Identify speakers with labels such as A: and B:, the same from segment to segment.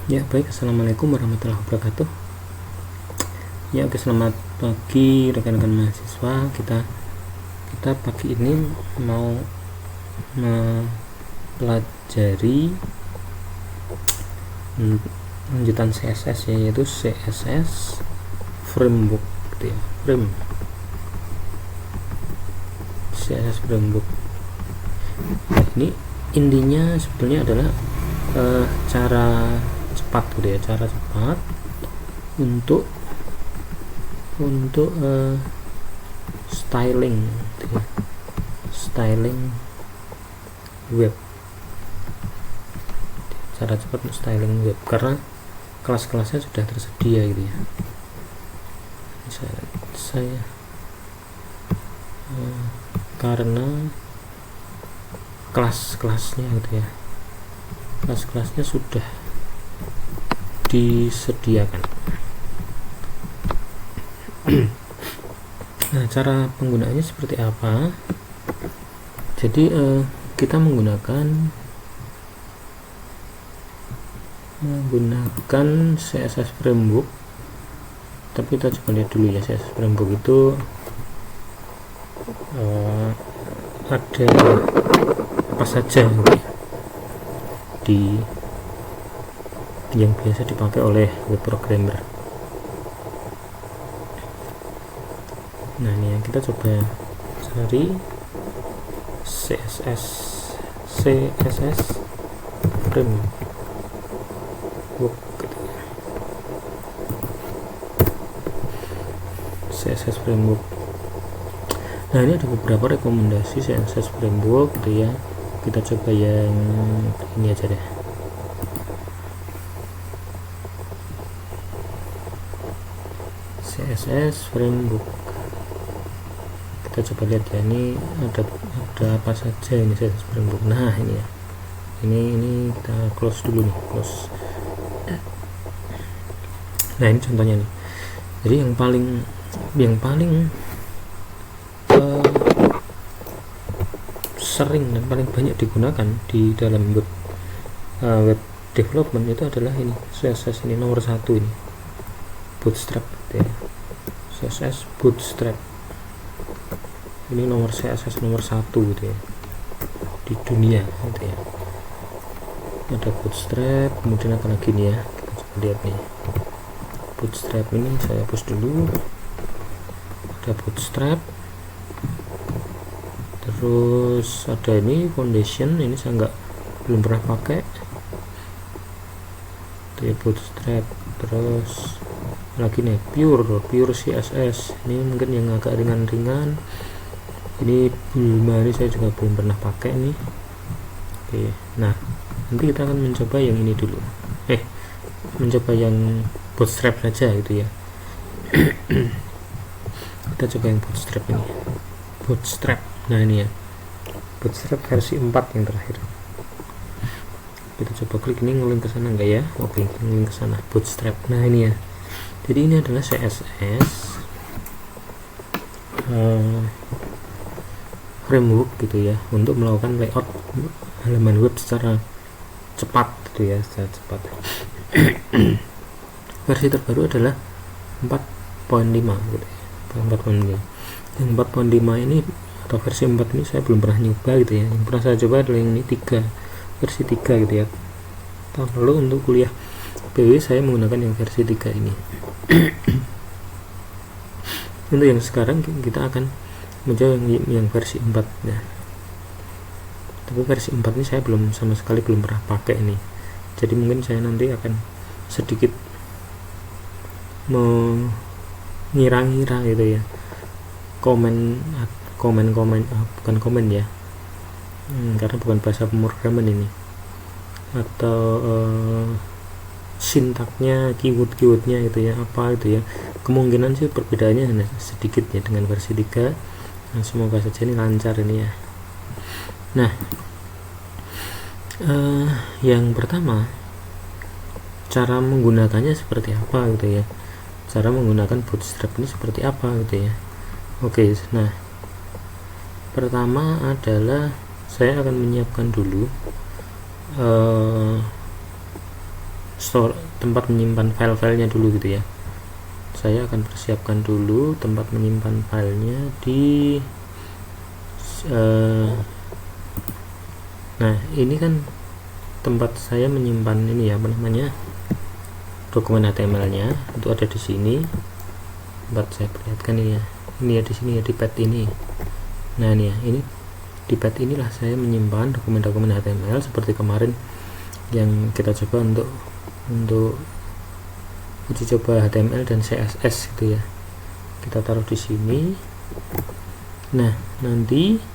A: Ya baik, assalamualaikum warahmatullahi wabarakatuh. Ya oke, selamat pagi rekan-rekan mahasiswa. Kita pagi ini mau mempelajari lanjutan CSS, yaitu CSS framework gitu ya. CSS framework. Nah, ini intinya sebetulnya adalah cara cepat gitu ya, cara cepat untuk styling gitu ya. Styling web, cara cepat untuk styling web karena kelas-kelasnya sudah tersedia gitu ya. Saya karena kelas-kelasnya gitu ya, kelas-kelasnya sudah disediakan. Nah, cara penggunaannya seperti apa? Jadi kita menggunakan CSS framework. Tapi kita coba lihat dulu ya, CSS framework itu ada apa saja gitu ya, yang biasa dipakai oleh web programmer. Nah, ini yang kita coba cari CSS framework gitu ya. CSS framework. Nah, ini ada beberapa rekomendasi CSS framework gitu ya. Kita coba yang ini aja deh. CSS framework. Kita coba lihat ya, ini ada apa saja ini CSS framework. Nah, ini ya. Ini kita close dulu nih, close. Nah, ini contohnya nih. Jadi yang paling sering dan paling banyak digunakan di dalam web development itu adalah ini CSS, ini nomor 1 ini, Bootstrap gitu ya. CSS Bootstrap ini CSS nomor 1 gitu ya di dunia gitu ya. Ada Bootstrap, kemudian apa lagi nih ya, kita coba lihat nih. Bootstrap ini saya hapus dulu. Ada Bootstrap, terus ada ini Foundation, ini saya belum pernah pakai itu ya, Bootstrap. Terus lagi nih pure CSS, ini mungkin yang agak ringan-ringan. Ini Bulma, ini saya juga belum pernah pakai nih. Oke, nah nanti kita akan mencoba yang ini dulu, mencoba yang Bootstrap saja gitu ya. Kita coba yang Bootstrap ini, Bootstrap. Nah, ini ya, Bootstrap versi 4 yang terakhir. Kita coba klik ini, ngelink ke sana enggak ya? Oke, ngelink ke sana, Bootstrap. Nah, ini ya. Jadi ini adalah CSS framework gitu ya, untuk melakukan layout halaman web secara cepat gitu ya, secara cepat. Versi terbaru adalah 4.5 gitu ya, 4.5. Yang 4.5 ini atau versi 4 ini saya belum pernah nyoba gitu ya. Yang pernah saya coba adalah yang ini versi 3 gitu ya. Tahun lalu untuk kuliah PW saya menggunakan yang versi 3 ini. Untuk yang sekarang kita akan mencoba yang versi 4 ya. Tapi versi 4 ini saya sama sekali belum pernah pakai ini. Jadi mungkin saya nanti akan sedikit mengira-ngira gitu ya, komen bukan komen ya, karena bukan bahasa pemrograman ini, atau sintaknya, keywordnya gitu ya, apa itu ya. Kemungkinan sih perbedaannya hanya sedikit ya dengan versi 3. Nah, semoga saja ini lancar ini ya. Nah, yang pertama, cara menggunakannya seperti apa gitu ya, cara menggunakan Bootstrap ini seperti apa gitu ya. Oke, nah pertama adalah saya akan menyiapkan dulu tempat menyimpan file-filenya dulu gitu ya. Saya akan persiapkan dulu tempat menyimpan filenya di nah ini kan tempat saya menyimpan ini ya, apa namanya, dokumen HTML-nya itu ada di sini. Tempat saya perlihatkan ini ya, di sini ya, di pad ini. Nah ini ya, ini di pad inilah saya menyimpan dokumen-dokumen HTML seperti kemarin yang kita coba untuk uji coba HTML dan CSS gitu ya. Kita taruh di sini. Nah nanti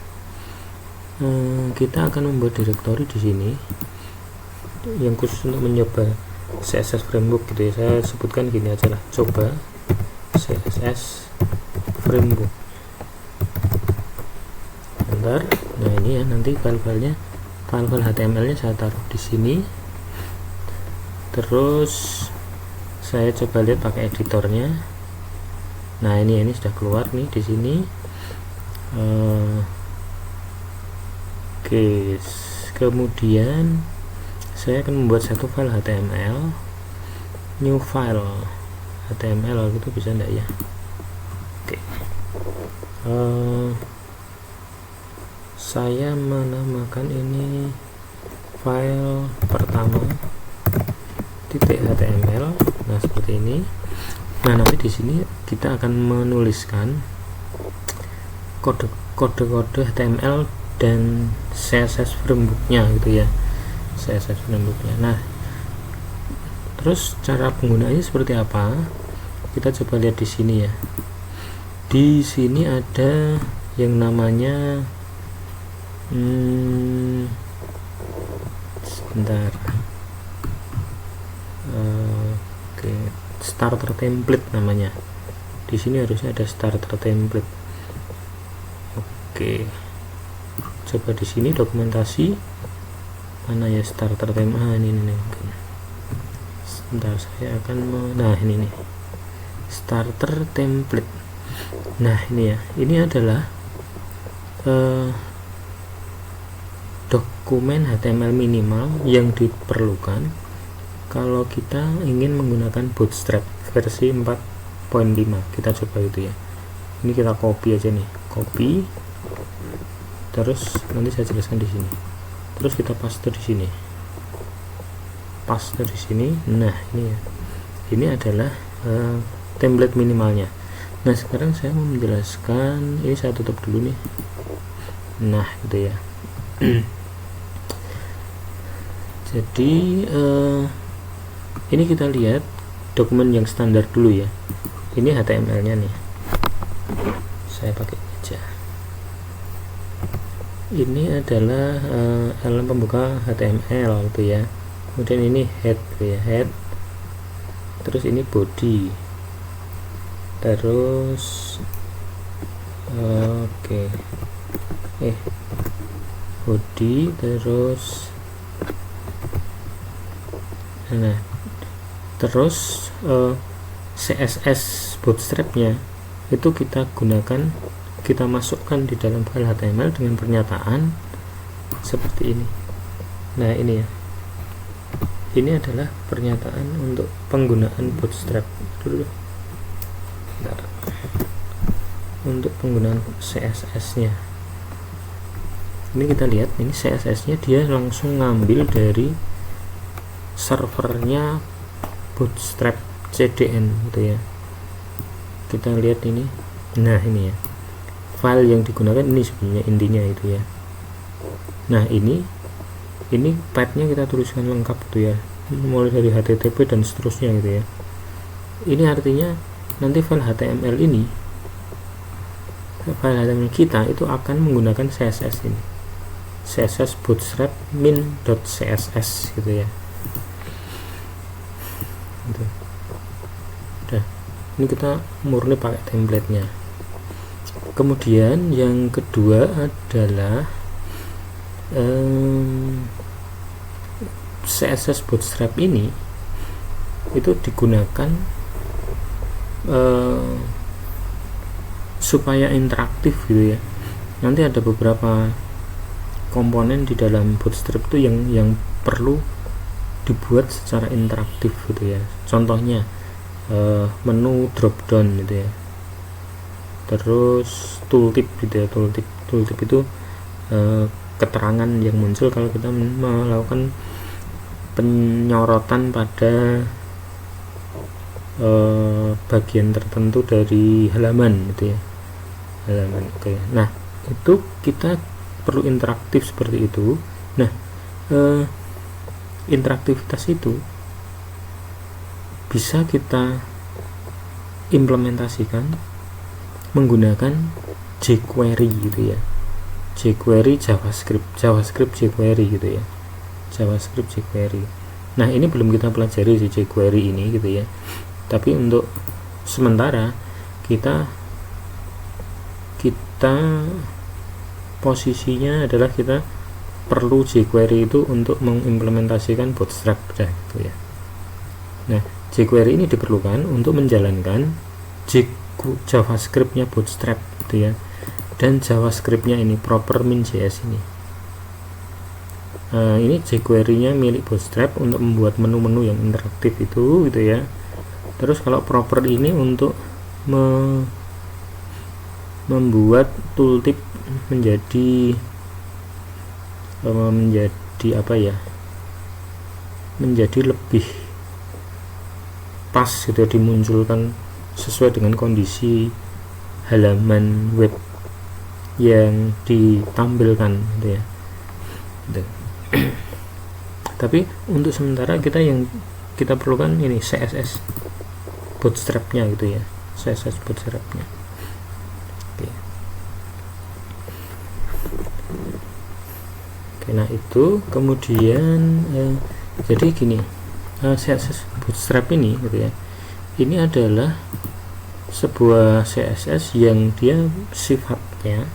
A: kita akan membuat direktori di sini yang khusus untuk mencoba CSS framework gitu ya. Saya sebutkan gini aja lah, coba CSS framework. Bentar. Nah ini ya, nanti file-filenya, file-file HTML-nya saya taruh di sini. Terus saya coba lihat pakai editornya. Nah ini sudah keluar nih di sini. Oke, kemudian saya akan membuat satu file HTML, new file HTML gitu, bisa enggak ya? Oke, saya menamakan ini file pertama .html. Nah seperti ini. Nah nanti di sini kita akan menuliskan kode-kode HTML dan CSS frameworknya gitu ya, CSS frameworknya. Nah terus cara penggunaannya seperti apa, kita coba lihat di sini ya. Di sini ada yang namanya sebentar, oke, starter template namanya. Di sini harusnya ada starter template. Oke, coba di sini dokumentasi mana ya starter template. Ini nih. Sebentar, saya akan nah ini nih, starter template. Nah ini ya, ini adalah dokumen HTML minimal yang diperlukan kalau kita ingin menggunakan Bootstrap versi 4.5. Kita coba itu ya. Ini kita copy aja nih, copy. Terus nanti saya jelaskan di sini. Terus kita paste di sini. Paste di sini. Nah, ini ya. Ini adalah template minimalnya. Nah, sekarang saya mau menjelaskan, ini saya tutup dulu nih. Nah, gitu ya. Jadi ini kita lihat dokumen yang standar dulu ya. Ini HTML-nya nih. Saya pakai aja. Ini adalah elemen pembuka HTML gitu ya. Kemudian ini head gitu ya, head. Terus ini body. Terus oke. Body, terus nah, terus CSS bootstrapnya itu kita gunakan, kita masukkan di dalam file HTML dengan pernyataan seperti ini. Nah ini ya, ini adalah pernyataan untuk penggunaan bootstrap dulu. Bentar. Untuk penggunaan CSS nya ini kita lihat, ini CSS nya dia langsung ngambil dari servernya Bootstrap CDN gitu ya. Kita lihat ini. Nah ini ya, file yang digunakan ini sebenarnya intinya itu ya. Nah ini path-nya kita tuliskan lengkap gitu ya, mulai dari HTTP dan seterusnya gitu ya. Ini artinya nanti file HTML ini, file HTML kita itu akan menggunakan CSS ini, CSS bootstrap min.css gitu ya. Gitu. Udah, ini kita murni pakai template-nya. Kemudian yang kedua adalah CSS bootstrap ini itu digunakan supaya interaktif gitu ya. Nanti ada beberapa komponen di dalam bootstrap itu yang perlu dibuat secara interaktif gitu ya. Contohnya menu drop down gitu ya, terus tooltip gitu ya. Tooltip itu keterangan yang muncul kalau kita melakukan penyorotan pada bagian tertentu dari halaman gitu ya, halaman. Oke. Nah, itu kita perlu interaktif seperti itu. Nah, interaktivitas itu bisa kita implementasikan menggunakan jQuery gitu ya, jQuery JavaScript jQuery gitu ya, JavaScript jQuery. Nah, ini belum kita pelajari si jQuery ini gitu ya, tapi untuk sementara kita posisinya adalah kita perlu jQuery itu untuk mengimplementasikan Bootstrap gitu ya. Nah, jQuery ini diperlukan untuk menjalankan JavaScript-nya Bootstrap gitu ya, dan JavaScript-nya ini proper min.js ini. Ini jQuery-nya milik Bootstrap untuk membuat menu-menu yang interaktif itu gitu ya. Terus kalau proper ini untuk membuat tooltip menjadi apa ya, menjadi lebih pas gitu, dimunculkan sesuai dengan kondisi halaman web yang ditampilkan gitu ya gitu. Tapi untuk sementara yang kita perlukan ini CSS Bootstrap-nya gitu ya, CSS Bootstrap-nya. Oke, nah itu kemudian jadi gini, CSS Bootstrap ini gitu ya, ini adalah sebuah CSS yang dia sifatnya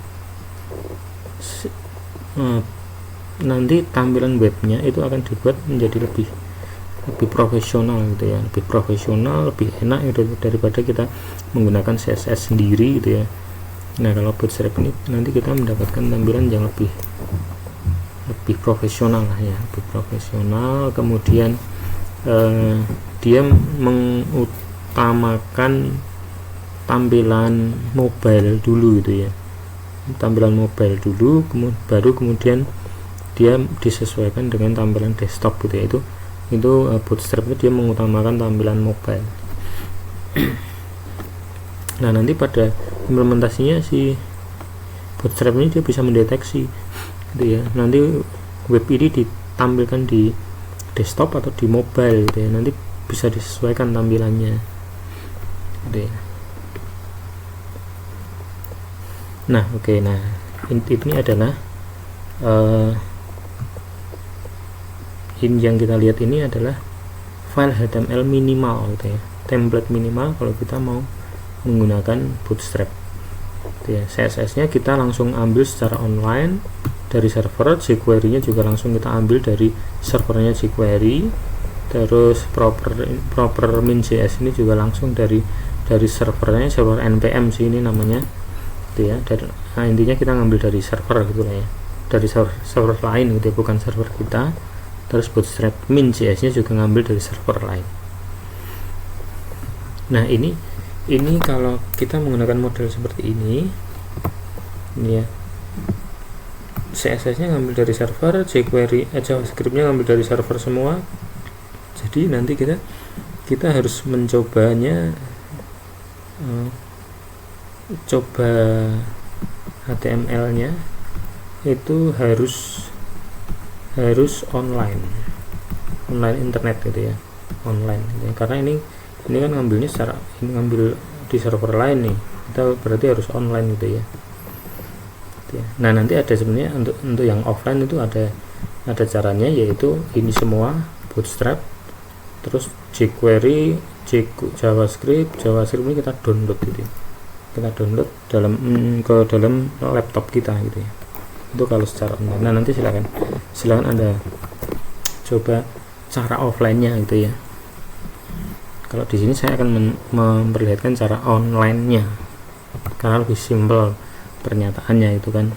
A: nanti tampilan webnya itu akan dibuat menjadi lebih profesional gitu ya, lebih profesional, lebih enak gitu, daripada kita menggunakan CSS sendiri gitu ya. Nah, kalau Bootstrap ini nanti kita mendapatkan tampilan yang lebih profesional lah ya, lebih profesional. Kemudian dia mengutamakan tampilan mobile dulu gitu ya, tampilan mobile dulu, baru kemudian dia disesuaikan dengan tampilan desktop gitu ya. Itu Bootstrap itu dia mengutamakan tampilan mobile. Nah, nanti pada implementasinya si Bootstrap ini dia bisa mendeteksi gitu ya, nanti web ini ditampilkan di desktop atau di mobile gitu ya, nanti bisa disesuaikan tampilannya gitu ya. Nah, oke. Nah, ini adalah ini yang kita lihat ini adalah file HTML minimal gitu ya, template minimal kalau kita mau menggunakan Bootstrap gitu ya. CSS-nya kita langsung ambil secara online dari server, jQuery-nya juga langsung kita ambil dari servernya jQuery. Terus proper min.js ini juga langsung dari servernya, server npm sih ini namanya gitu ya. Nah, intinya kita ngambil dari server gitu lah ya, dari server lain gitu ya, bukan server kita. Terus Bootstrap min.js nya juga ngambil dari server lain. Nah, ini kalau kita menggunakan model seperti ini ya, CSS nya ngambil dari server, jQuery JavaScript nya ngambil dari server semua. Jadi nanti kita harus mencobanya, coba HTML nya itu harus online internet gitu ya, online gitu ya. Karena ini kan ngambilnya ngambil di server lain nih, kita berarti harus online gitu ya. Nah, nanti ada sebenarnya untuk yang offline itu ada caranya, yaitu ini semua Bootstrap, terus jQuery, JavaScript ini kita download gitu ya. Kita download ke dalam laptop kita gitu ya. Itu kalau secara online. Nah, nanti silakan Anda coba cara offline-nya gitu ya. Kalau di sini saya akan memperlihatkan cara online-nya karena lebih simpel pernyataannya itu kan.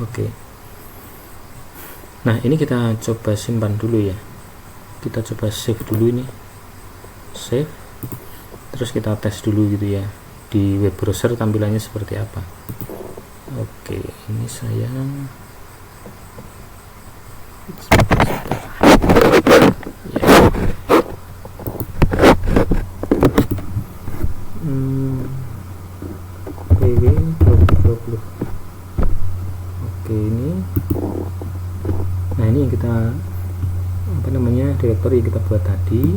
A: Oke. Nah, ini kita coba simpan dulu ya, kita coba save dulu ini, save, terus kita tes dulu gitu ya di web browser tampilannya seperti apa. Oke, ini saya PW 2020. Oke, ini nah ini yang kita apa namanya, directory kita buat tadi.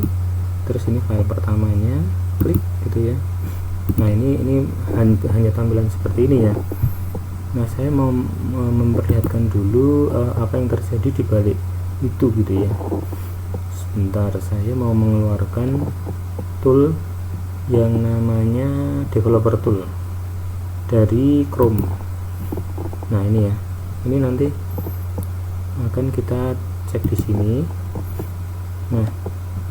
A: Terus ini file pertamanya, klik gitu ya. Nah, ini hanya tampilan seperti ini ya. Nah, saya mau memperlihatkan dulu apa yang terjadi di balik itu gitu ya. Sebentar, saya mau mengeluarkan tool yang namanya developer tool dari Chrome. Nah, ini ya, ini nanti akan kita cek di sini. Nah,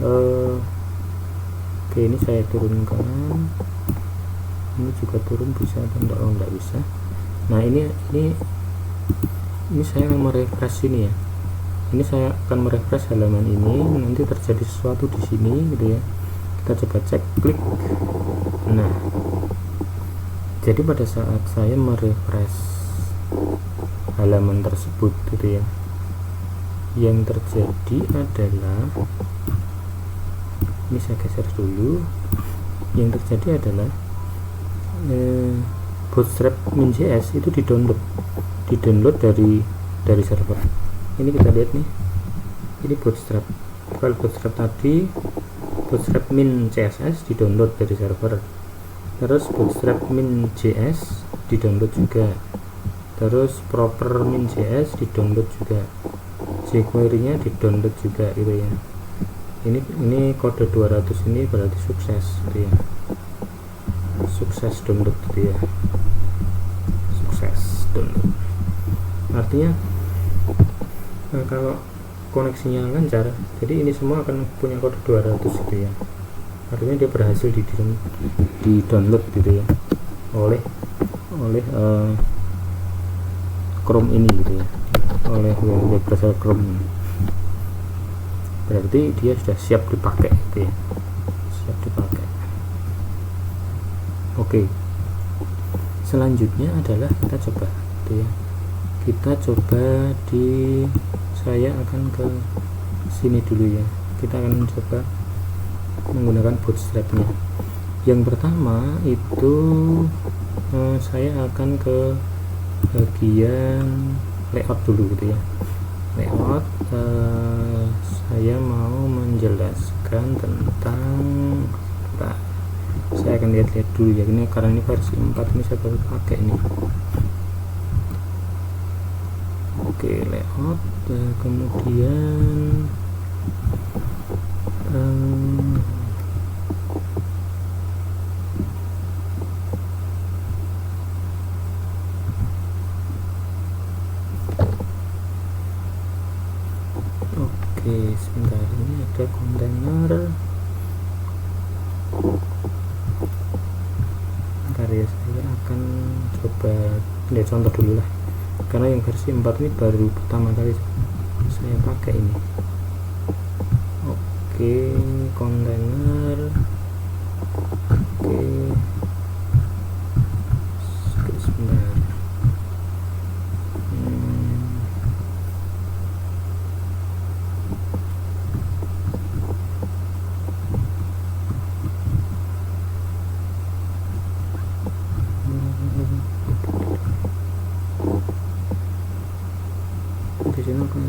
A: oke, ini saya turunkan, ini juga turun bisa atau enggak? Oh, enggak bisa. Nah, ini saya akan merefresh ini ya. Ini saya akan merefresh halaman ini, nanti terjadi sesuatu di sini gitu ya. Kita coba cek, klik. Nah, jadi pada saat saya merefresh halaman tersebut gitu ya, yang terjadi adalah, ini saya geser dulu, yang terjadi adalah Bootstrap min.js itu di-download dari server. Ini kita lihat nih, ini Bootstrap, file Bootstrap tadi, Bootstrap min.css di-download dari server. Terus Bootstrap min.js di-download juga. Terus proper min.js di-download juga. jQuery-nya di-download juga gitu ya. Ini kode 200 ini berarti sukses gitu ya. Sukses download gitu ya. Sukses download. Artinya kalau koneksinya lancar, jadi ini semua akan punya kode 200 gitu ya. Artinya dia berhasil di download gitu ya oleh Chrome ini gitu ya, oleh web browser Chrome. Berarti dia sudah siap dipakai gitu ya, siap dipakai. Oke, selanjutnya adalah kita coba gitu ya, kita coba saya akan ke sini dulu ya. Kita akan coba menggunakan Bootstrap-nya. Yang pertama itu saya akan ke bagian layout dulu gitu ya. Layout, saya mau menjelaskan tentang saya akan lihat-lihat dulu ya, ini karena ini versi 4, ini saya baru pakai ini. Oke, layout, kemudian oke, sebentar, ini ada kontainer. Bentar ya, saya akan coba lihat contoh dulu lah, karena yang versi 4 ini baru pertama kali saya pakai ini. Oke, kontainer. Oke, sebentar. Di sini akan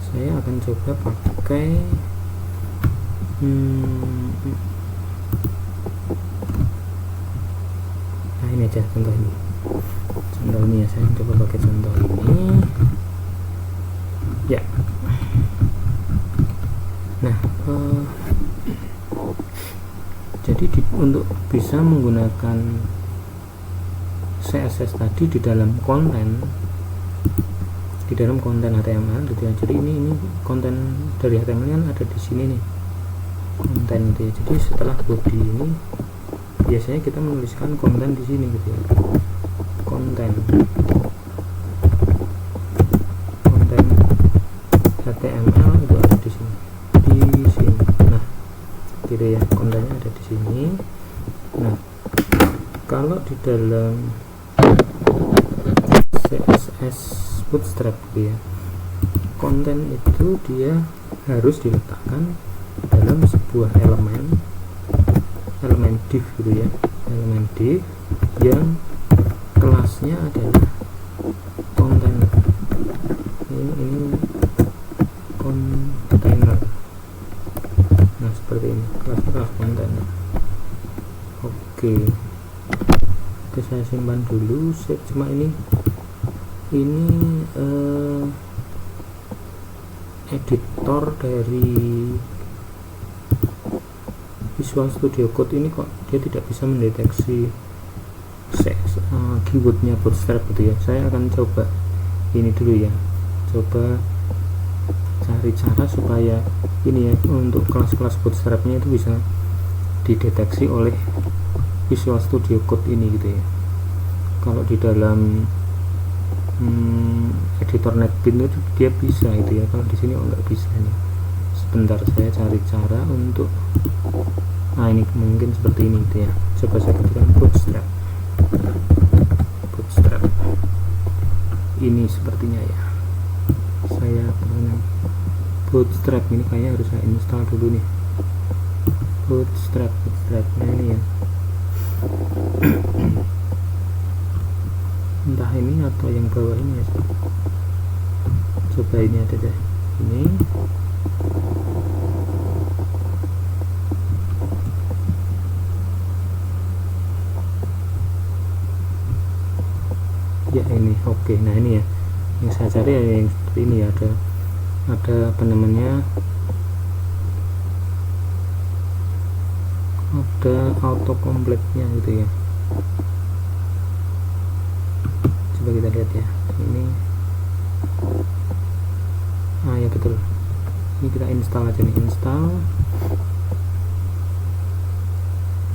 A: saya akan coba pakai nah ini aja contoh ini ya, saya coba pakai contoh ini ya. Nah, jadi untuk bisa menggunakan CSS tadi di dalam konten di dalam konten HTML gitu ya. Jadi ini konten dari HTML kan ada di sini nih, konten gitu ya. Jadi setelah body ini biasanya kita menuliskan konten di sini gitu ya, konten HTML itu ada di sini, nah gitu ya, kontennya ada di sini. Nah kalau di dalam CSS Bootstrap gitu ya, konten itu dia harus diletakkan dalam sebuah elemen div gitu ya, elemen div yang kelasnya adalah kontainer. Ini kontainer. Nah seperti ini, kelas kontainer. Oke, saya simpan dulu, save. Cuma ini editor dari Visual Studio Code ini kok dia tidak bisa mendeteksi keywordnya Bootstrap gitu ya. Saya akan coba ini dulu ya, coba cari cara supaya ini ya, untuk kelas-kelas Bootstrapnya itu bisa dideteksi oleh Visual Studio Code ini gitu ya. Kalau di dalam editor NetBeans itu dia bisa itu ya, kalau di sini nggak bisa nih. Sebentar, saya cari cara untuk ini mungkin seperti ini gitu ya. Coba saya ketikkan Bootstrap ini sepertinya ya. Saya pernah Bootstrap ini kayaknya harus saya install dulu nih. Bootstrap nah ini ya. Entah ini atau yang bawah ini ya. Coba ini ada deh, ini ya, ini oke. Nah ini ya yang saya cari ya, yang seperti ini ya, ada apa namanya, ada auto complete-nya gitu ya. Coba kita lihat ya, ini ya betul, ini kita install aja nih, install.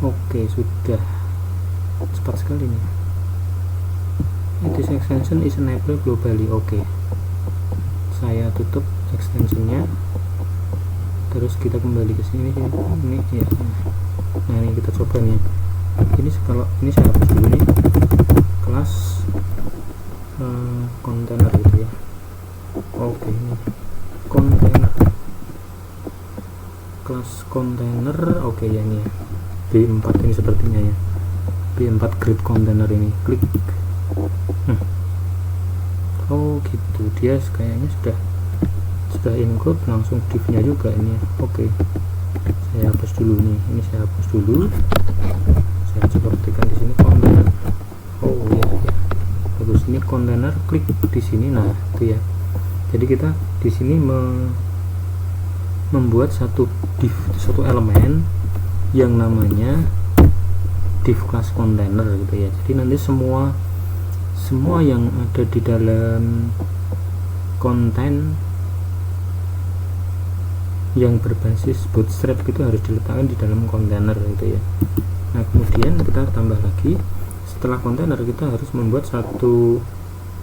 A: Oke, sudah cepat sekali nih. This extension is enabled globally. Oke, saya tutup extensionnya, terus kita kembali ke sini ini ya. Nah ini kita coba nih, ini kalau ini saya hapus dulu nih, kelas kontainer gitu ya. Oke, ini kontainer, kelas kontainer. Oke ya, ini ya B4 ini sepertinya ya, B4 grid container ini. Klik. Oh gitu, dia kayaknya sudah include langsung div-nya juga ini ya. Oke, saya hapus dulu nih, ini saya hapus dulu. Saya coba ketikkan di sini kontainer. Oh ya, bagus, ini kontainer, klik di sini. Nah itu ya, jadi kita di sini membuat satu div, satu elemen yang namanya div class container gitu ya. Jadi nanti semua yang ada di dalam konten yang berbasis Bootstrap itu harus diletakkan di dalam kontainer gitu ya. Nah kemudian kita tambah lagi, setelah kontainer kita harus membuat satu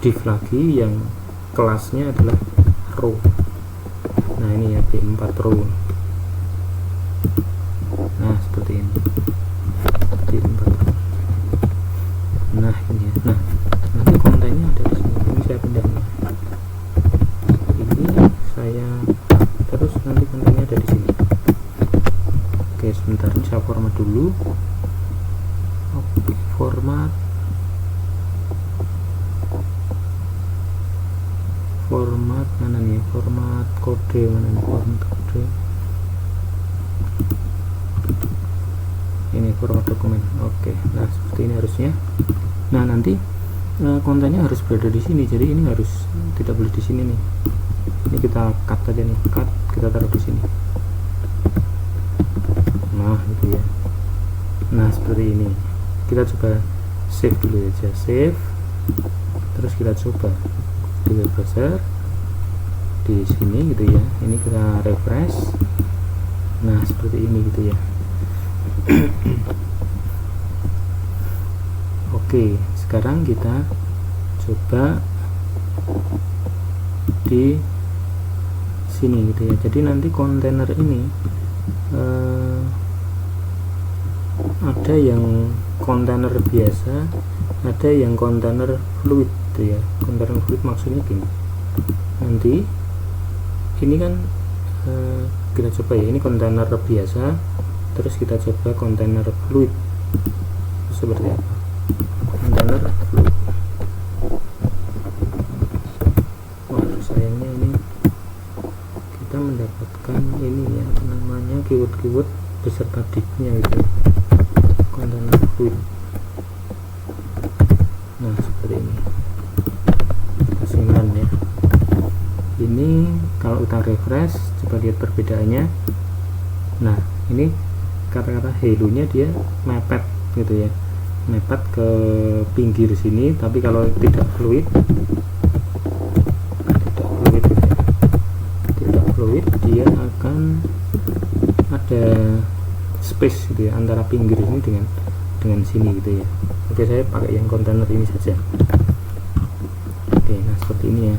A: div lagi yang kelasnya adalah row. Nah ini ya, B4 row. Nah seperti ini, B4 row. Nah ini ya. Nah nanti kontennya ada di sini. Ini saya pindah nih, ini saya terus nanti kontennya ada di sini. Oke sebentar, ini saya format dulu. Oke, format mana nih, format kode mana nih, format kode ini, format dokumen. Oke, nah seperti ini harusnya. Nah nanti kontennya harus berada di sini, jadi ini harus tidak boleh di sini nih. Ini kita cut aja nih, cut, kita taruh di sini. Nah itu ya. Nah seperti ini, kita coba save dulu aja, save, terus kita coba di web browser di sini gitu ya. Ini kita refresh. Nah seperti ini gitu ya. Oke, sekarang kita coba di sini gitu ya. Jadi nanti kontainer ini ada yang kontainer biasa, ada yang kontainer fluid gitu ya. Kontainer fluid maksudnya gini, nanti ini kan kita coba ya, ini kontainer biasa, terus kita coba kontainer fluid seperti apa. Kontainer fluid, wah sayangnya ini kita mendapatkan ini ya, apa namanya, keyword beserta dict-nya gitu ya. Kontainer fluid, nah seperti ini kesimpulan ya. Ini kalau kita refresh, coba lihat perbedaannya. Nah ini kata-kata hello nya dia mepet gitu ya, mepet ke pinggir sini. Tapi kalau tidak fluid gitu ya, tidak fluid, dia akan ada space gitu ya antara pinggir ini dengan sini gitu ya. Oke, saya pakai yang kontainer ini saja. Oke, nah seperti ini ya.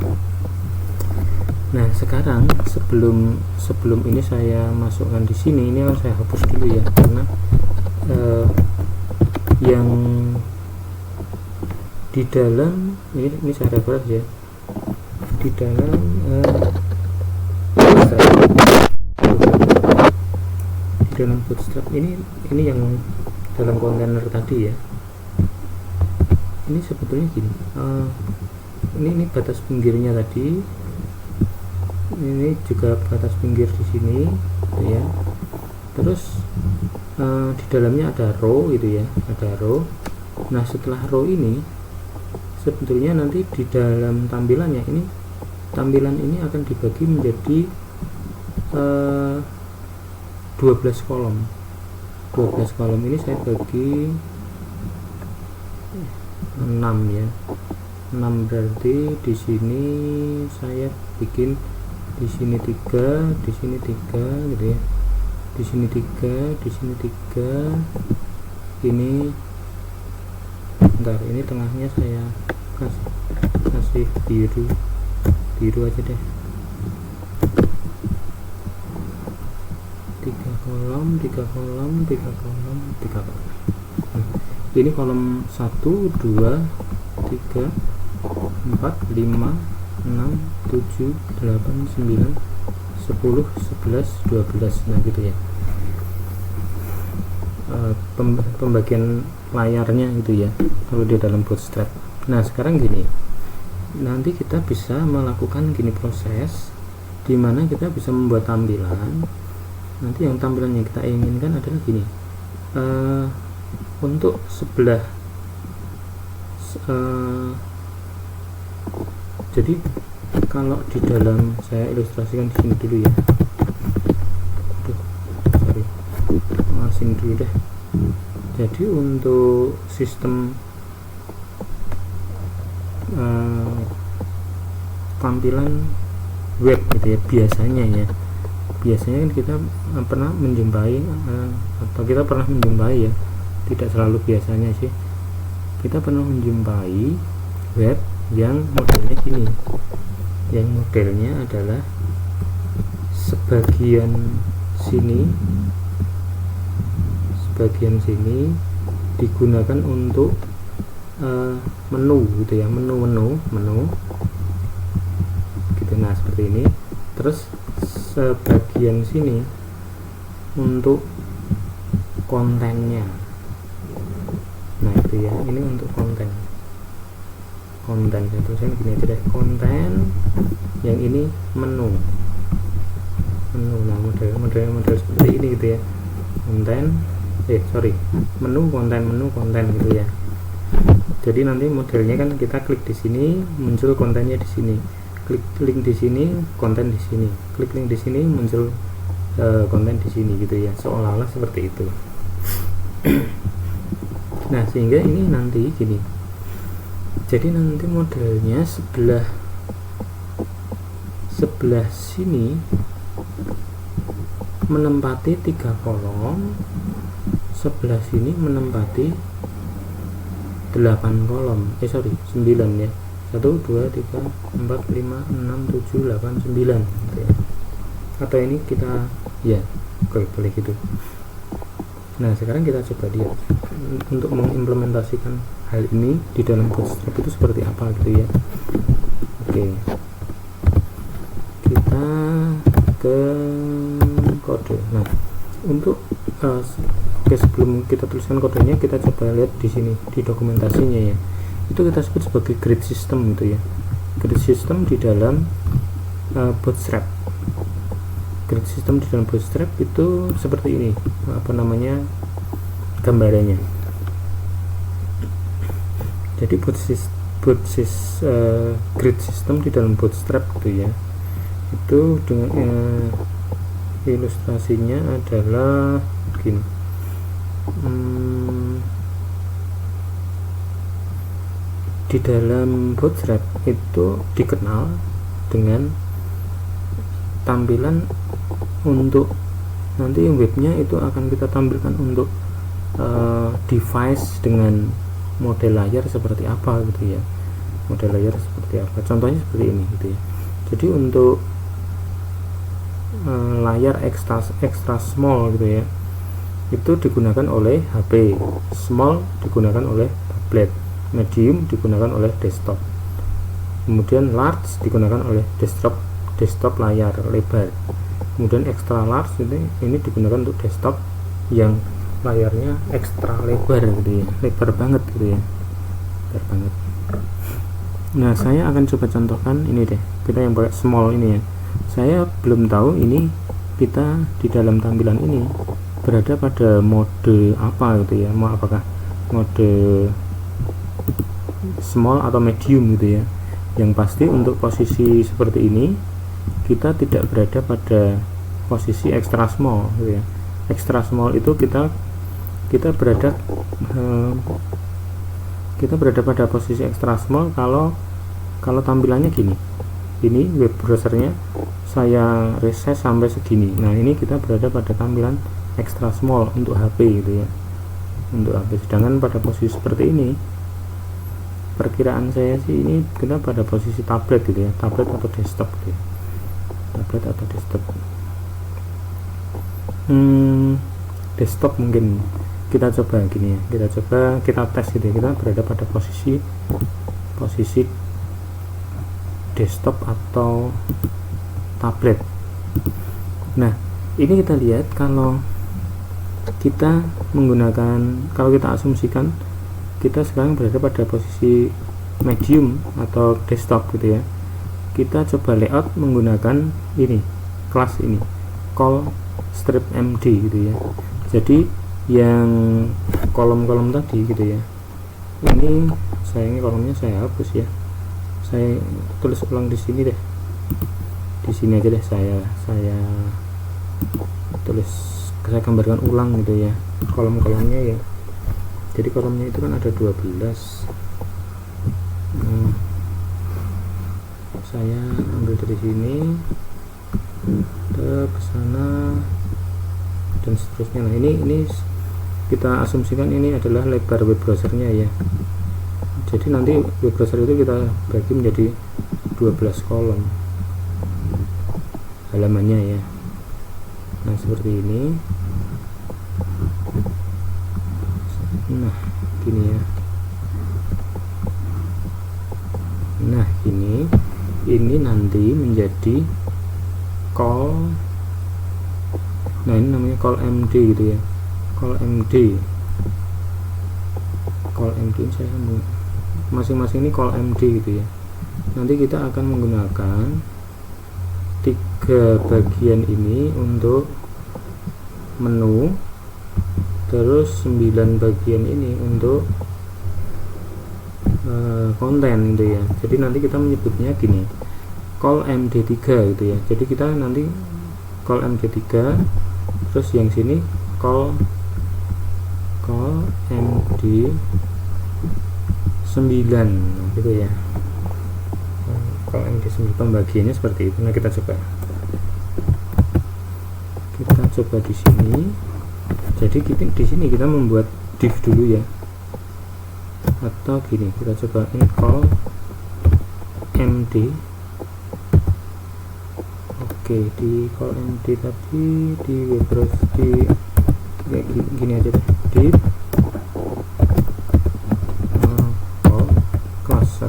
A: Nah sekarang sebelum ini saya masukkan di sini, ini harus saya hapus dulu ya, karena yang di dalam ini saya refresh ya, di dalam bootstrap ini yang dalam kontainer tadi ya. Ini sebetulnya gini, ini batas pinggirnya tadi, ini juga batas pinggir di sini gitu ya. Terus di dalamnya ada row gitu ya, ada row. Nah setelah row ini sebetulnya nanti di dalam tampilannya ini, tampilan ini akan dibagi menjadi 12 kolom. 12 kolom ini saya bagi 6 ya. 6 berarti di sini saya bikin di sini 3, di sini 3 gitu ya. Di sini 3, di sini 3. Ini bentar, ini tengahnya saya kasih biru aja deh. 3 kolom, 3 kolom, 3 kolom, 3 kolom. Nah, ini kolom 1, 2, 3, 4, 5, 6, 7, 8, 9, 10, 11, 12. Nah gitu ya, pembagian layarnya gitu ya kalau di dalam bootstrap. Nah sekarang gini, nanti kita bisa melakukan gini proses dimana kita bisa membuat tampilan. Nanti yang tampilan yang kita inginkan adalah gini, untuk sebelah jadi kalau di dalam, saya ilustrasikan di sini dulu ya. Sini dulu deh. Jadi untuk sistem tampilan web gitu ya, biasanya kan kita pernah menjumpai atau kita pernah menjumpai ya, tidak selalu biasanya sih, kita pernah menjumpai web yang modelnya gini, yang modelnya adalah sebagian sini digunakan untuk menu gitu ya, menu gitu. Nah seperti ini. Terus sebagian sini untuk kontennya. Nah itu ya, ini untuk konten ya. Tulisannya gini aja deh, konten. Yang ini menu. Nah model seperti ini gitu ya, menu konten gitu ya. Jadi nanti modelnya kan kita klik di sini, muncul kontennya di sini, klik link di sini, konten di sini, klik link di sini, muncul konten di sini gitu ya, seolah-olah seperti itu. Nah sehingga ini nanti gini, jadi nanti modelnya sebelah sebelah sini menempati 3 kolom, sebelah sini menempati 8 kolom, 9 ya, 1, 2, 3, 4, 5, 6, 7, 8, 9 gitu ya. Atau ini kita ya, oke, boleh gitu. Nah sekarang kita coba lihat untuk mengimplementasikan hal ini di dalam Bootstrap itu seperti apa gitu ya. Oke, kita ke kode. Nah untuk sebelum kita tuliskan kodenya, kita coba lihat di sini di dokumentasinya ya, itu kita sebut sebagai grid system gitu ya. Grid system di dalam Bootstrap. Grid system di dalam Bootstrap itu seperti ini, apa namanya, gambarannya. Jadi grid system di dalam Bootstrap gitu ya, itu dengan ilustrasinya adalah begini. Di dalam Bootstrap itu dikenal dengan tampilan untuk nanti webnya itu akan kita tampilkan untuk device dengan model layar seperti apa gitu ya, model layar seperti apa, contohnya seperti ini gitu ya. Jadi untuk layar extra small gitu ya, itu digunakan oleh HP, small digunakan oleh tablet, medium digunakan oleh desktop, kemudian large digunakan oleh desktop layar lebar, kemudian extra large ini digunakan untuk desktop yang layarnya ekstra lebar gitu ya, lebar banget gitu ya, lebar banget. Nah saya akan coba contohkan ini deh, kita yang pakai small ini ya. Saya belum tahu ini kita di dalam tampilan ini berada pada mode apa gitu ya, mau apakah mode small atau medium gitu ya. Yang pasti untuk posisi seperti ini kita tidak berada pada posisi extra small gitu ya. Extra small itu kita berada pada posisi extra small kalau tampilannya gini. Ini web browsernya saya resize sampai segini. Nah ini kita berada pada tampilan extra small untuk HP gitu ya, untuk HP. Sedangkan pada posisi seperti ini, perkiraan saya sih ini kita pada posisi tablet gitu ya, tablet atau desktop gitu ya, tablet atau desktop. Desktop mungkin kita coba gini ya, kita tes gitu ya, kita berada pada posisi desktop atau tablet. Nah ini kita lihat kalau kita menggunakan, kalau kita asumsikan kita sekarang berada pada posisi medium atau desktop gitu ya, kita coba layout menggunakan ini, kelas ini, call strip md gitu ya. Jadi yang kolom-kolom tadi gitu ya, ini sayangnya kolomnya saya hapus ya, saya tulis ulang di sini deh, di sini aja deh, saya tulis, saya gambarkan ulang gitu ya kolom-kolomnya ya. Jadi kolomnya itu kan ada 12. Saya ambil dari sini ke sana dan seterusnya. Nah ini kita asumsikan ini adalah lebar web browsernya ya. Jadi nanti web browser itu kita bagi menjadi 12 kolom halamannya ya. Nah seperti ini. Nah gini ya. Nah ini nanti menjadi call. Nah ini namanya call md gitu ya, call md saya masing-masing ini call md gitu ya. Nanti kita akan menggunakan 3 bagian ini untuk menu, terus 9 bagian ini untuk konten gitu ya. Jadi nanti kita menyebutnya gini, call md3 gitu ya. Jadi kita nanti call md3, terus yang sini call md9 gitu ya, Call MD9 pembagiannya seperti itu. Nah, kita coba di sini. Jadi di sini kita membuat div dulu ya, atau gini, kita coba call MD. Oke, di call MD tadi di web browser di kayak gini aja deh, div call class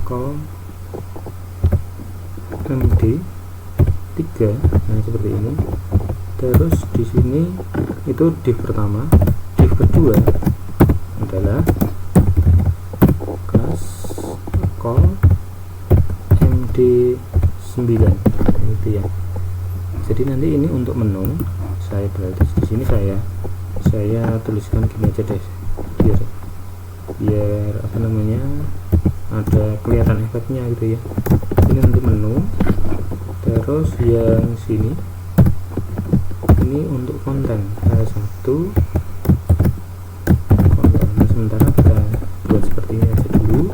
A: call MD 3. Nah, seperti ini. Terus di sini itu div pertama, div kedua adalah class call MD9 gitu ya. Jadi nanti ini untuk menu saya berarti di sini saya tuliskan gini aja deh, biar apa namanya, ada kelihatan efeknya gitu ya. Ini nanti menu, terus yang sini ini untuk konten satu konten. Nah, sementara kita buat seperti ini aja dulu.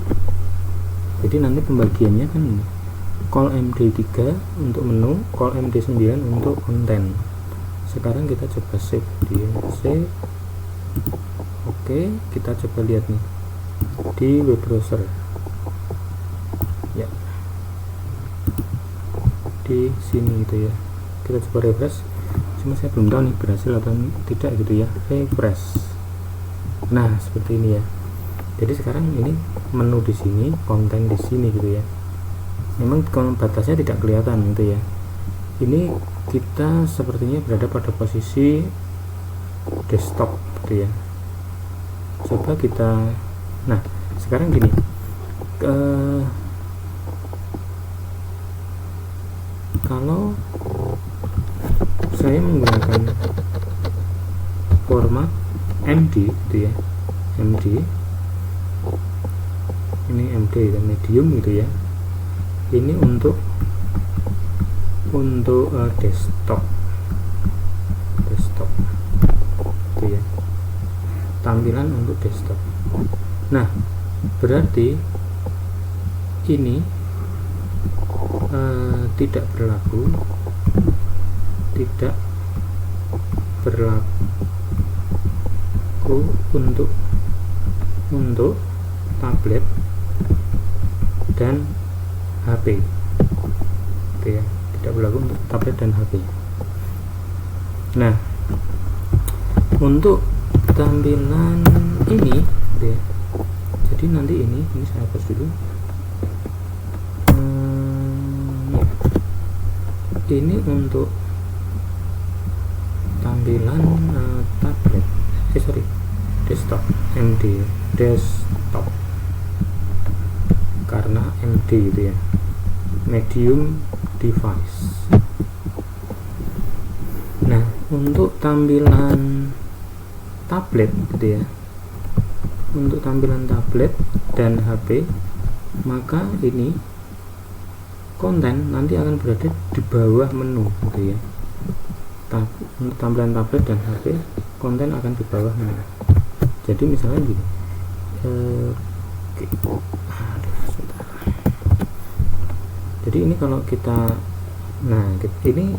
A: Jadi nanti pembagiannya kan ini, call MD3 untuk menu, call MD9 untuk konten. Sekarang kita coba save dia, save. Oke, kita coba lihat nih di web browser ya, di sini gitu ya. Kita coba refresh, cuma saya belum tahu nih berhasil atau tidak gitu ya. Refresh. Nah, seperti ini ya. Jadi sekarang ini menu di sini, konten di sini gitu ya. Memang batasnya tidak kelihatan gitu ya. Ini kita sepertinya berada pada posisi desktop gitu ya. Coba kita, nah sekarang gini, kalau saya menggunakan format MD gitu ya, MD ini MD dan medium gitu ya. Ini untuk desktop gitu ya, tampilan untuk desktop. Nah, berarti ini tidak berlaku untuk tablet dan HP gitu ya, tidak berlaku untuk tablet dan HP. Nah, untuk tampilan ini gitu ya, jadi nanti ini saya hapus dulu. Ini untuk tampilan tablet, desktop, MD desktop, karena MD gitu ya, medium device. Nah, untuk tampilan tablet gitu ya, untuk tampilan tablet dan HP, maka ini konten nanti akan berada di bawah menu gitu ya. Untuk tampilan tablet dan HP, konten akan di bawah menu. Jadi misalnya gini, jadi ini kalau kita, nah ini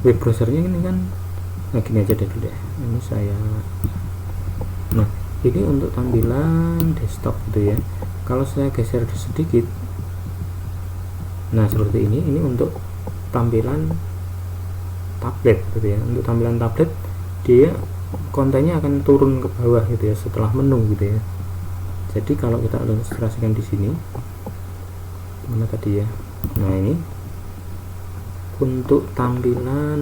A: web browsernya ini kan, nah gini aja deh dulu deh, ini saya, nah ini untuk tampilan desktop gitu ya. Kalau saya geser sedikit, nah seperti ini untuk tampilan tablet gitu ya. Untuk tampilan tablet, dia kontennya akan turun ke bawah gitu ya, setelah menu gitu ya. Jadi kalau kita ilustrasikan di sini, mana tadi ya, nah ini untuk tampilan,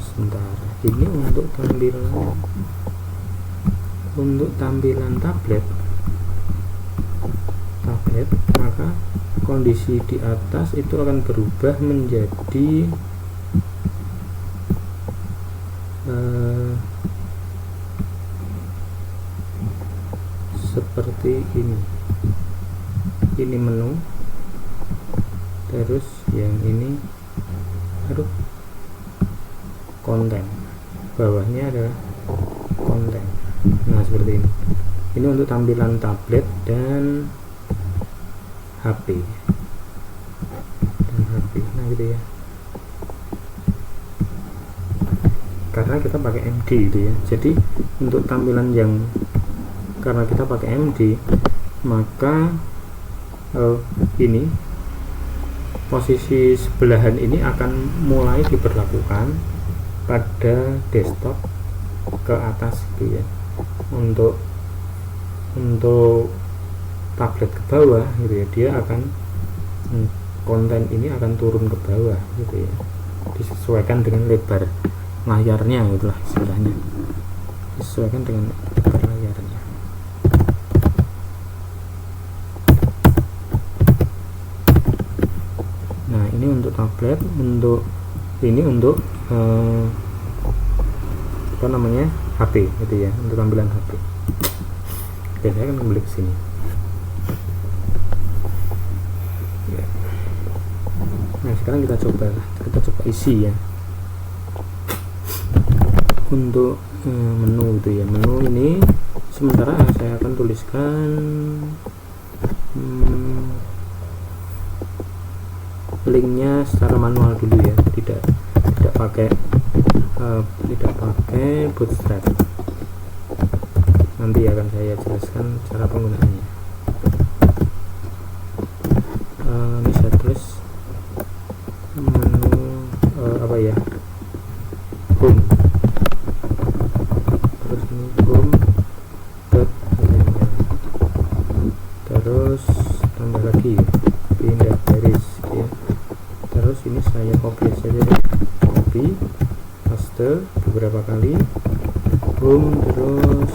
A: sebentar, ini untuk tampilan tablet, maka kondisi di atas itu akan berubah menjadi seperti ini menu, terus yang ini konten, bawahnya adalah konten. Nah seperti ini Ini untuk tampilan tablet dan HP. Nah gitu ya. Karena kita pakai MD gitu ya. Jadi untuk tampilan yang karena kita pakai MD, maka ini posisi sebelahan ini akan mulai diberlakukan pada desktop ke atas gitu ya. Untuk tablet ke bawah gitu ya, dia akan konten ini akan turun ke bawah gitu ya, disesuaikan dengan lebar layarnya gitulah istilahnya, disesuaikan dengan lebar layarnya. Nah ini untuk tablet, untuk ini untuk apa namanya, HP gitu ya, untuk tampilan HP. Oke, saya akan kembali ke sini. Nah sekarang kita coba isi ya. Untuk menu itu ya, menu ini sementara saya akan tuliskan linknya secara manual dulu ya, tidak pakai Bootstrap. Nanti akan saya jelaskan cara penggunaannya. Ini saya tulis menu apa ya, home, terus ini home terus tambah lagi ya, pindah baris ya. Terus ini saya copy saja, copy paste beberapa kali, home, terus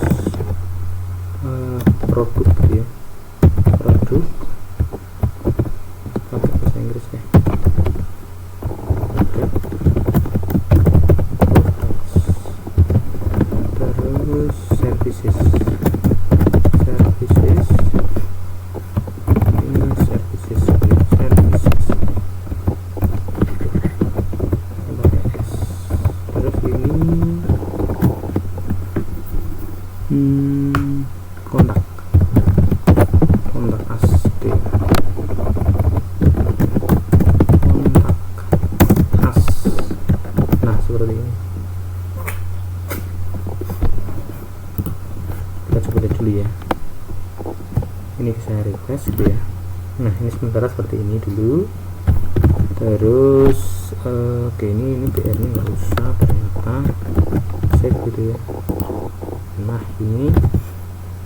A: produk gitu ya, produk pakai bahasa Inggris ya, terus services, ini services terus ini kontak as, nah seperti ini. Kita coba lihat dulu ya, ini saya refresh gitu ya. Nah ini sementara seperti ini dulu. Terus oke, ini BR nya nggak usah, ternyata save gitu ya. Nah ini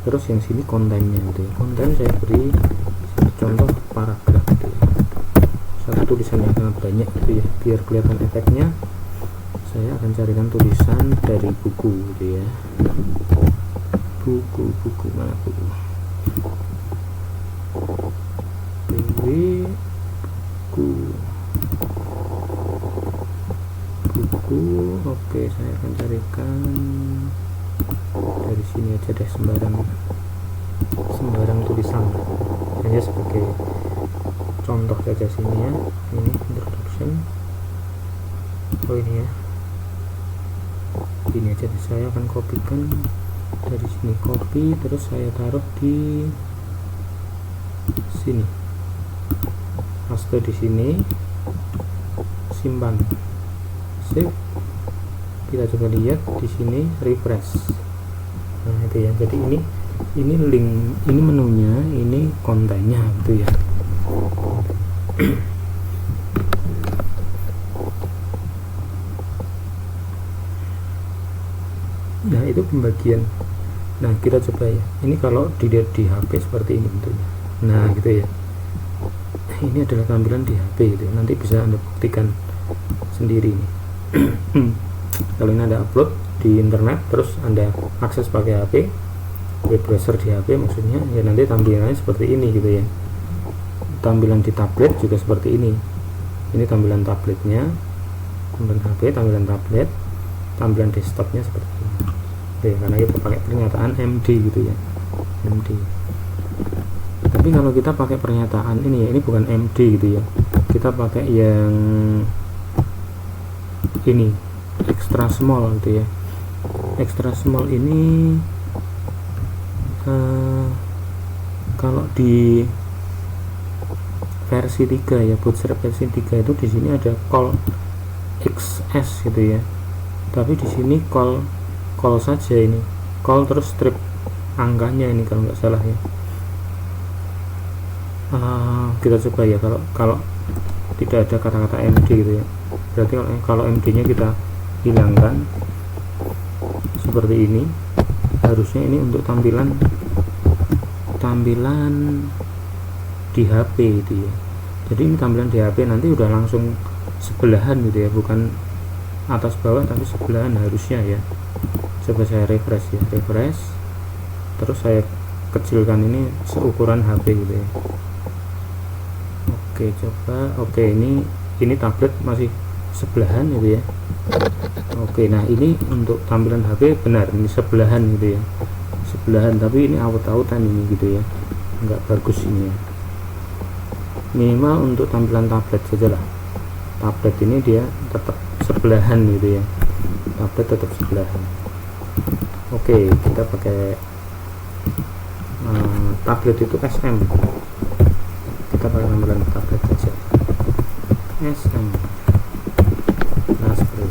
A: terus yang sini kontennya gitu ya. Konten saya beri contoh paragraf gitu ya. Satu tulisan yang sangat banyak gitu ya, biar kelihatan efeknya. Saya akan carikan tulisan dari buku gitu ya. Buku mana buku? Buku. Oke, saya akan carikan dari sini aja deh, sembarang tulisan, hanya sebagai contoh saja sini ya. Ini introduction. Oh ini ya, ini aja, saya akan kopikan dari sini, copy, terus saya taruh di sini, paste di sini, simpan, save. Kita coba lihat di sini, refresh. Nah itu ya, jadi ini link, ini menunya, ini kontennya gitu ya. Nah itu pembagian. Nah kita coba ya, ini kalau dilihat di HP seperti ini bentuknya. Nah gitu ya, ini adalah tampilan di HP gitu. Nanti bisa Anda buktikan sendiri nih. Kalau ini ada upload di internet, terus Anda akses pakai HP, web browser di HP maksudnya ya, nanti tampilannya seperti ini gitu ya. Tampilan di tablet juga seperti ini. Ini tampilan tabletnya, tampilan HP, tampilan tablet, tampilan desktopnya seperti ini. Oke, karena kita pakai pernyataan MD gitu ya, MD. Tapi kalau kita pakai pernyataan ini ya, ini bukan MD gitu ya, kita pakai yang ini extra small gitu ya. Extra small ini Kalau di versi 3 ya, Bootstrap versi 3 itu di sini ada call XS gitu ya, tapi di sini call saja, ini call terus strip angkanya ini kalau nggak salah ya. Kita coba ya, kalau tidak ada kata-kata MD gitu ya, berarti kalau MD nya kita hilangkan seperti ini, harusnya ini untuk tampilan di HP itu ya. Jadi ini tampilan di HP nanti udah langsung sebelahan gitu ya, bukan atas bawah tapi sebelahan harusnya ya. Coba saya refresh ya, terus saya kecilkan ini seukuran HP gitu ya. Oke, coba. Oke, ini tablet masih sebelahan gitu ya. Oke, nah ini untuk tampilan HP benar ini sebelahan gitu ya, sebelahan, tapi ini aut-autan ini gitu ya, nggak bagus ini ya. Minimal untuk tampilan tablet saja lah, tablet ini dia tetap sebelahan gitu ya, tablet tetap sebelahan. Oke, kita pakai tablet itu SM, kita pakai tampilan tablet saja, SM. Nah, seperti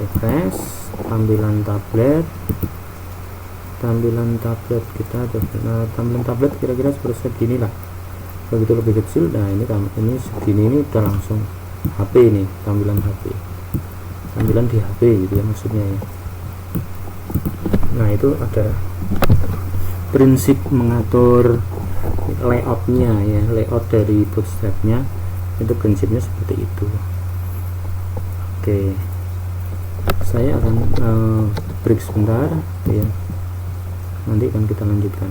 A: refresh tampilan tablet kita ada. Tampilan tablet kira-kira seperti segini lah, begitu lebih kecil. Nah ini segini, ini udah langsung HP, ini tampilan di HP gitu ya maksudnya ya. Nah itu ada prinsip mengatur layoutnya ya, layout dari Bootstrapnya itu prinsipnya seperti itu. Oke, saya akan break sebentar ya, nanti akan kita lanjutkan.